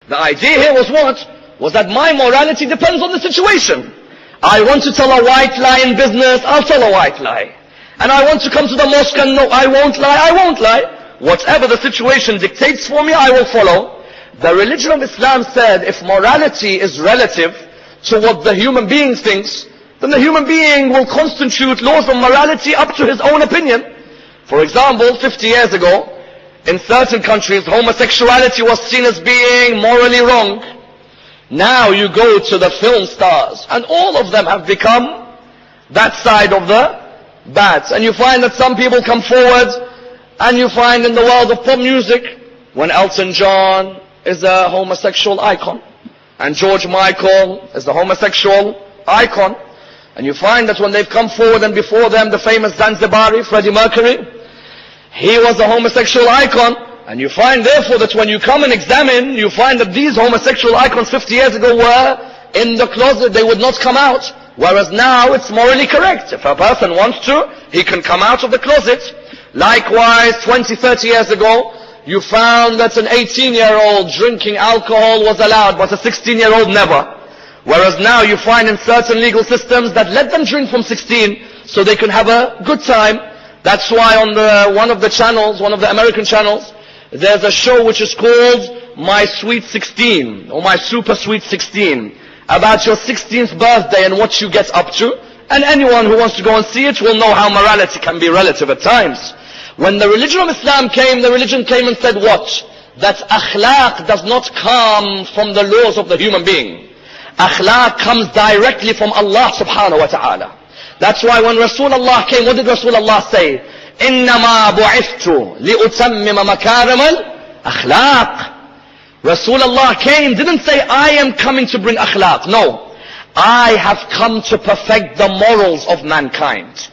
The idea here was what? Was that my morality depends on the situation. I want to tell a white lie in business, I'll tell a white lie. And I want to come to the mosque and no, I won't lie. Whatever the situation dictates for me, I will follow. The religion of Islam said if morality is relative to what the human being thinks, then the human being will constitute laws of morality up to his own opinion. For example, 50 years ago, in certain countries, homosexuality was seen as being morally wrong. Now you go to the film stars, and all of them have become that side of the bad. And you find that some people come forward, and you find in the world of pop music, when Elton John is a homosexual icon, and George Michael is the homosexual icon, and you find that when they've come forward, and before them the famous Zanzibari, Freddie Mercury, he was a homosexual icon. And you find therefore that when you come and examine, you find that these homosexual icons 50 years ago were in the closet, they would not come out. Whereas now it's morally correct. If a person wants to, he can come out of the closet. Likewise, 20, 30 years ago, you found that an 18-year-old drinking alcohol was allowed, but a 16-year-old never. Whereas now you find in certain legal systems that let them drink from 16 so they can have a good time. That's why on one of the channels, one of the American channels, there's a show which is called My Sweet 16 or My Super Sweet 16 about your 16th birthday and what you get up to. And anyone who wants to go and see it will know how morality can be relative at times. When the religion of Islam came, the religion came and said what? That akhlaq does not come from the laws of the human being. Akhlaq comes directly from Allah subhanahu wa ta'ala. That's why when Rasulullah came, what did Rasulullah say? إِنَّمَا بُعِثْتُ لِأُتَمِّمَ مَكَارِمَ الْأَخْلَاقِ. Rasulullah came, didn't say, I am coming to bring akhlaq. No. I have come to perfect the morals of mankind.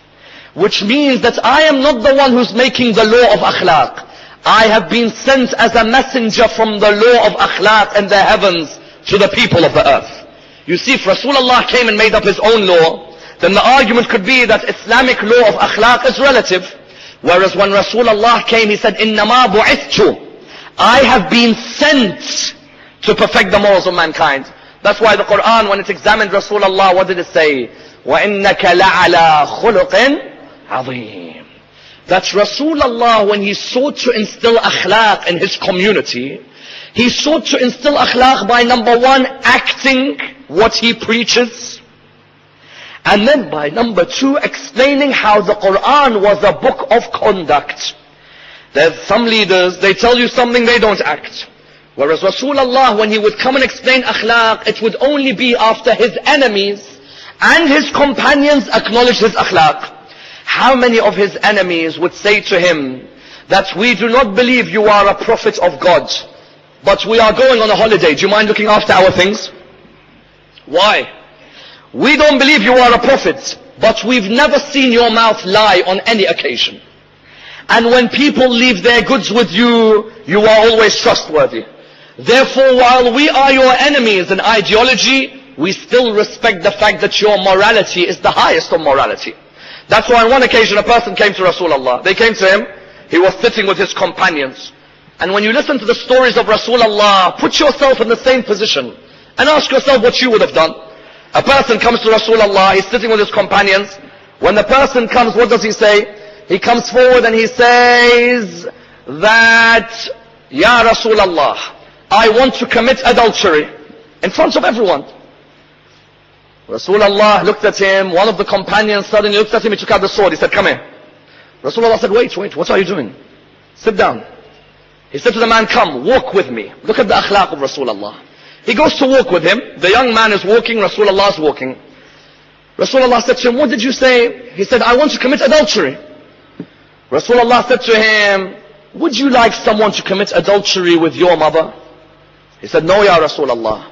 Which means that I am not the one who's making the law of akhlaq. I have been sent as a messenger from the law of akhlaq in the heavens to the people of the earth. You see, if Rasulullah came and made up his own law, then the argument could be that Islamic law of akhlaq is relative. Whereas when Rasulullah came, he said, إِنَّمَا بُعِثْتُ. I have been sent to perfect the morals of mankind. That's why the Quran, when it examined Rasulullah, what did it say? وَإِنَّكَ لَعَلَى خُلُقٍ عَظِيمٍ. That Rasulullah, when he sought to instill akhlaq in his community, he sought to instill akhlaq by number one, acting what he preaches. And then by number two, explaining how the Quran was a book of conduct. There's some leaders, they tell you something, they don't act. Whereas Rasulullah, when he would come and explain akhlaq, it would only be after his enemies and his companions acknowledged his akhlaq. How many of his enemies would say to him that we do not believe you are a prophet of God, but we are going on a holiday. Do you mind looking after our things? Why? We don't believe you are a prophet, but we've never seen your mouth lie on any occasion. And when people leave their goods with you, you are always trustworthy. Therefore, while we are your enemies in ideology, we still respect the fact that your morality is the highest of morality. That's why on one occasion a person came to Rasulullah. They came to him, he was sitting with his companions. And when you listen to the stories of Rasulullah, put yourself in the same position and ask yourself what you would have done. A person comes to Rasulullah, he's sitting with his companions. When the person comes, what does he say? He comes forward and he says that, Ya Rasulullah, I want to commit adultery in front of everyone. Rasulullah looked at him, one of the companions suddenly looked at him, he took out the sword, he said, come here. Rasulullah said, wait, what are you doing? Sit down. He said to the man, come, walk with me. Look at the akhlaq of Rasulullah. He goes to walk with him. The young man is walking, Rasulullah is walking. Rasulullah said to him, what did you say? He said, I want to commit adultery. Rasulullah said to him, would you like someone to commit adultery with your mother? He said, no, Ya Rasulullah.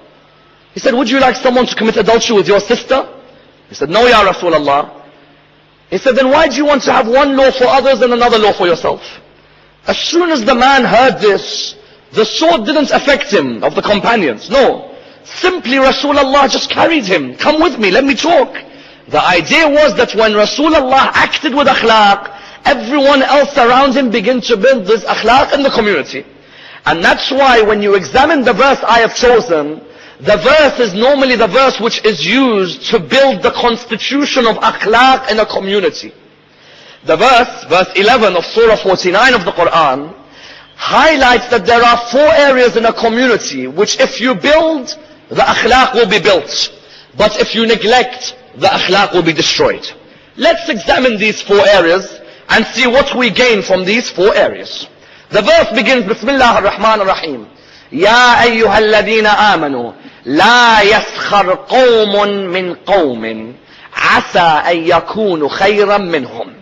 He said, would you like someone to commit adultery with your sister? He said, no, Ya Rasulullah. He said, then why do you want to have one law for others and another law for yourself? As soon as the man heard this, the sword didn't affect him, of the companions. No. Simply Rasulullah just carried him. Come with me, let me talk. The idea was that when Rasulullah acted with akhlaq, everyone else around him began to build this akhlaq in the community. And that's why when you examine the verse I have chosen, the verse is normally the verse which is used to build the constitution of akhlaq in a community. The verse 11 of Surah 49 of the Quran, highlights that there are 4 areas in a community which if you build, the akhlaq will be built. But if you neglect, the akhlaq will be destroyed. Let's examine these 4 areas and see what we gain from these 4 areas. The verse begins, Bismillah ar-Rahman ar-Rahim. Ya ayyuhal ladina amanu, la yaskhar qawmun min qawmin, asa an yakunu khayran minhum.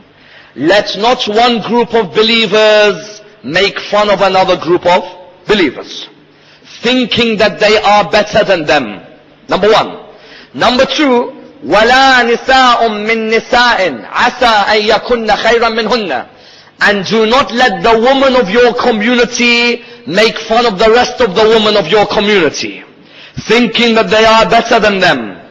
Let not one group of believers make fun of another group of believers, thinking that they are better than them. Number 1. Number 2, وَلَا نِسَاءٌ مِّن نِسَاءٍ عَسَىٰ أَن يَكُنَّ خَيْرًا مِّنْهُنَّ. And do not let the woman of your community make fun of the rest of the women of your community, thinking that they are better than them.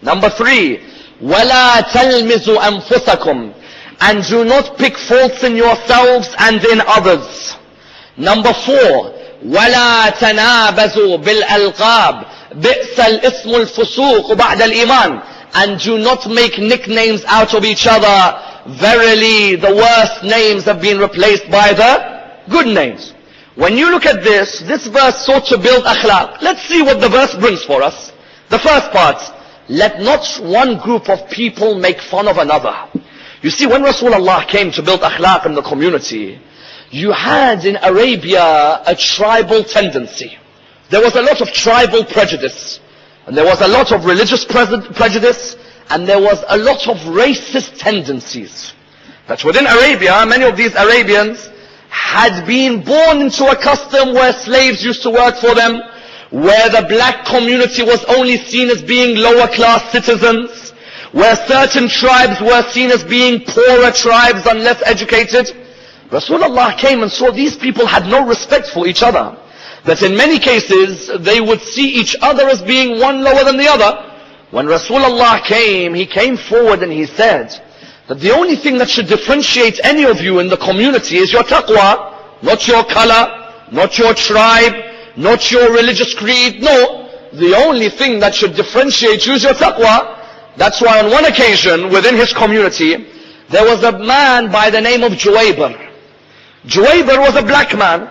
Number 3, وَلَا تَلْمِزُوا أَنفُسَكُمْ. And do not pick faults in yourselves and in others. Number 4, وَلَا تَنَابَزُوا بِالْأَلْقَابِ بِئْسَ الْإِسْمُ الْفُسُوقُ بَعْدَ الْإِيمَانِ. And do not make nicknames out of each other. Verily, the worst names have been replaced by the good names. When you look at this verse sought to build akhlaq. Let's see what the verse brings for us. The first part, let not one group of people make fun of another. You see, when Rasulullah came to build akhlaq in the community, you had in Arabia a tribal tendency. There was a lot of tribal prejudice, and there was a lot of religious prejudice, and there was a lot of racist tendencies. That within Arabia, many of these Arabians had been born into a custom where slaves used to work for them, where the black community was only seen as being lower class citizens, where certain tribes were seen as being poorer tribes and less educated. Rasulullah came and saw these people had no respect for each other. That in many cases, they would see each other as being one lower than the other. When Rasulullah came, he came forward and he said that the only thing that should differentiate any of you in the community is your taqwa, not your color, not your tribe, not your religious creed. No, the only thing that should differentiate you is your taqwa. That's why on one occasion within his community, there was a man by the name of Juwayber. Juwayber was a black man.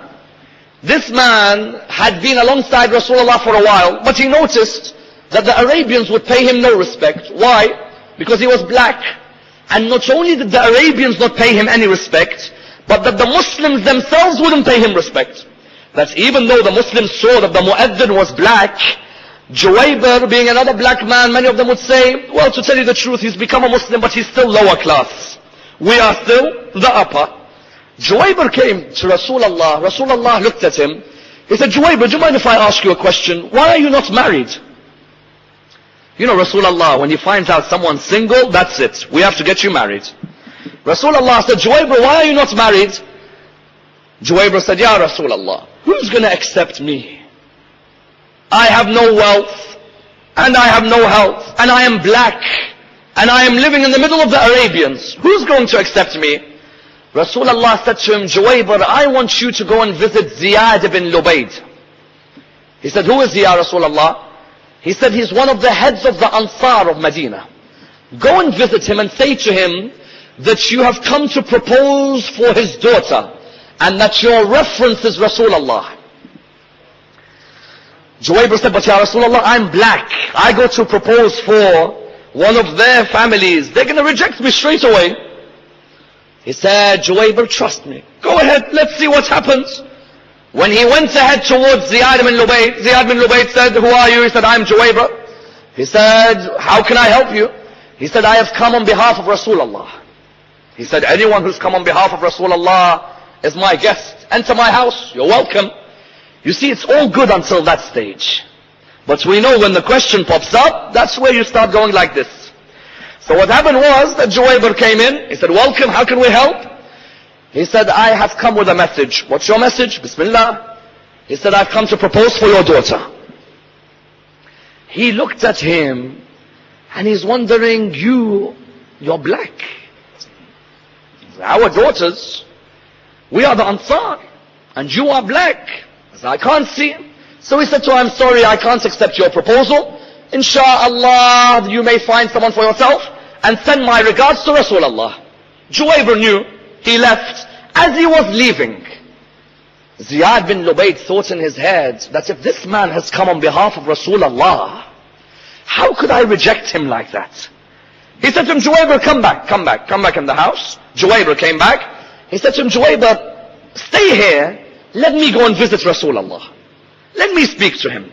This man had been alongside Rasulullah for a while, but he noticed that the Arabians would pay him no respect. Why? Because he was black. And not only did the Arabians not pay him any respect, but that the Muslims themselves wouldn't pay him respect. That even though the Muslims saw that the muezzin was black, Juwayber being another black man, many of them would say, well, to tell you the truth, he's become a Muslim, but he's still lower class. We are still the upper. Juwayber came to Rasulullah. Rasulullah looked at him. He said, Juwayber, do you mind if I ask you a question? Why are you not married? You know, Rasulullah, when he finds out someone's single, that's it. We have to get you married. Rasulullah said, Juwayber, why are you not married? Juwayber said, Ya Rasulullah, who's going to accept me? I have no wealth, and I have no health, and I am black, and I am living in the middle of the Arabians. Who's going to accept me? Rasulullah said to him, Juwayber, I want you to go and visit Ziyad ibn Lubayd. He said, who is he, Ya Rasulullah? He said, he's one of the heads of the Ansar of Medina. Go and visit him and say to him that you have come to propose for his daughter, and that your reference is Rasulullah. Juwayber said, but Ya Rasulullah, I'm black. I go to propose for one of their families. They're going to reject me straight away. He said, Juwayber, trust me. Go ahead, let's see what happens. When he went ahead towards Ziyad ibn Lubayd said, who are you? He said, I'm Juwayber. He said, how can I help you? He said, I have come on behalf of Rasulullah. He said, anyone who's come on behalf of Rasulullah is my guest. Enter my house, you're welcome. You see, it's all good until that stage. But we know when the question pops up, that's where you start going like this. So what happened was that Juwayber came in. He said, welcome, how can we help? He said, I have come with a message. What's your message? Bismillah. He said, I've come to propose for your daughter. He looked at him and he's wondering, you're black. Our daughters, we are the Ansar, and you are black. So I can't see him. So he said to her, I'm sorry, I can't accept your proposal. Insha'Allah, you may find someone for yourself, and send my regards to Rasulullah. Juwayr knew. He left. As he was leaving, Ziyad bin Lubayt thought in his head that if this man has come on behalf of Rasulullah, how could I reject him like that? He said to him, Juwayr, come back in the house. Juwayr came back. He said to him, Juwayr, stay here. Let me go and visit Rasulullah. Let me speak to him.